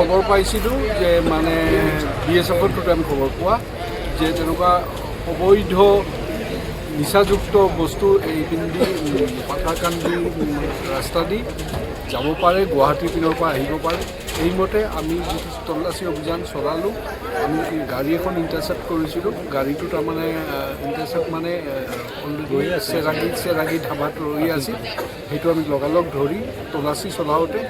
খবৰ পাইছিলোঁ যে মানে BSFৰ থ্ৰুতে আমি খবৰ পোৱা যে তেনেকুৱা অবৈধ নিচাযুক্ত বস্তু এই পিন্ধি পাথাৰকান্দি ৰাস্তা দি যাব পাৰে, গুৱাহাটীৰ পিনৰ পৰা আহিব পাৰে। এইমতে আমি যিটো তল্লাচী অভিযান চলালোঁ, আমি গাড়ী এখন ইণ্টাৰচেপ্ট কৰিছিলোঁ। গাড়ীটো তাৰমানে ইণ্টাৰচেপ্ট মানে অলৰেডি চেৰাগী ধাবাত ৰৈ আছিল। সেইটো আমি লগালগ ধৰি তল্লাচী চলাওঁতে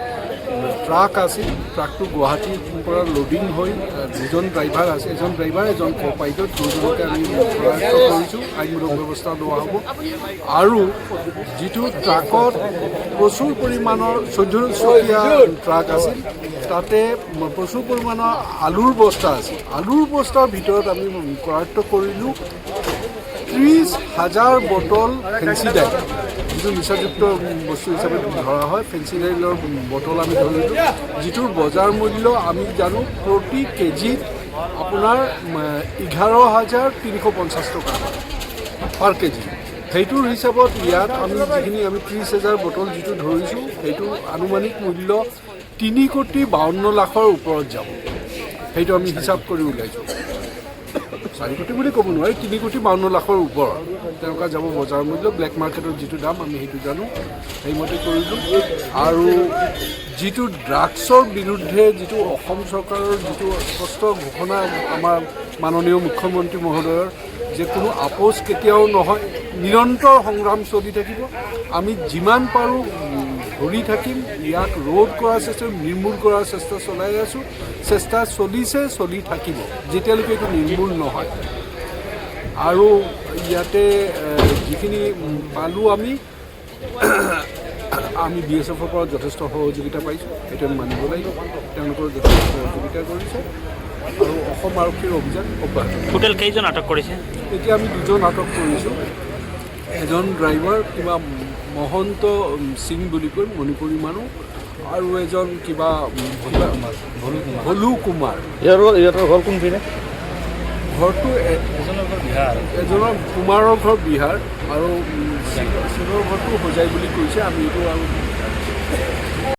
ট্ৰাক আছিল, ট্ৰাকটো গুৱাহাটীৰ পৰা লোডিং হৈ দুজন ড্ৰাইভাৰ আছে, এজন ড্ৰাইভাৰ এজন কপাইলট, দুজনকে আমি কৰায়ত্ব কৰিছোঁ। আইনমূলক ব্যৱস্থা লোৱা হ'ব। আৰু যিটো ট্ৰাকত প্ৰচুৰ পৰিমাণৰ 14 চকীয়া ট্ৰাক আছিল, তাতে প্ৰচুৰ পৰিমাণৰ আলুৰ বস্তা আছিল। আলুৰ বস্তাৰ ভিতৰত আমি কৰায়ত্ব কৰিলোঁ 30,000 বটল ফেঞ্চিডাইল, যিটো নিচাযুক্ত বস্তু হিচাপে ধৰা হয়। ফেঞ্চিডাইলৰ বটল আমি ধৰিলোঁ, যিটোৰ বজাৰ মূল্য আমি জানো প্ৰতি কেজিত আপোনাৰ 11,350 টকা পাৰ কেজি। সেইটোৰ হিচাপত ইয়াত আমি যিখিনি 30,000 বটল যিটো ধৰিছোঁ, সেইটো আনুমানিক মূল্য 3,52,00,000 ওপৰত যাব। সেইটো আমি হিচাপ কৰি ওলাইছোঁ। 4 কোটি বুলি ক'ব নোৱাৰি, 3,52,00,000 ওপৰত তেনেকুৱা যাব বজাৰ মূল্য। ব্লেক মাৰ্কেটৰ যিটো দাম আমি সেইটো জানো, সেইমতে কৰিলোঁ। আৰু যিটো ড্ৰাগছৰ বিৰুদ্ধে যিটো অসম চৰকাৰৰ যিটো স্পষ্ট ঘোষণা আমাৰ মাননীয় মুখ্যমন্ত্ৰী মহোদয়ৰ, যে কোনো আপোচ কেতিয়াও নহয়, নিৰন্তৰ সংগ্ৰাম চলি থাকিব। আমি যিমান পাৰোঁ ধৰি থাকিম, ইয়াক ৰোধ কৰাৰ চেষ্টা, নিৰ্মূল কৰাৰ চেষ্টা চলাই আছোঁ। চেষ্টা চলিছে, চলি থাকিব যেতিয়ালৈকে এইটো নিৰ্মূল নহয়। আৰু ইয়াতে যিখিনি পালোঁ আমি BSFৰ পৰা যথেষ্ট সহযোগিতা পাইছোঁ, সেইটো আমি মানিব লাগিব। তেওঁলোকৰ যথেষ্ট সহযোগিতা কৰিছে আৰু অসম আৰক্ষীৰ অভিযান অব্যাহত। টোটেল কেইজন আটক কৰিছে? এতিয়া আমি 2জন আটক কৰিছোঁ। এজন ড্ৰাইভাৰ কিবা মহন্ত সিং বুলি কয়, মণিপুৰী মানুহ, আৰু এজন কিবা ভলু কুমাৰ। ইহঁতৰ ঘৰ কোনপিনে? ঘৰটো এজনৰ কুমাৰৰ ঘৰ বিহাৰ আৰু সিঙৰ ঘৰটো হোজাই বুলি কৈছে। আমি এইটো আৰু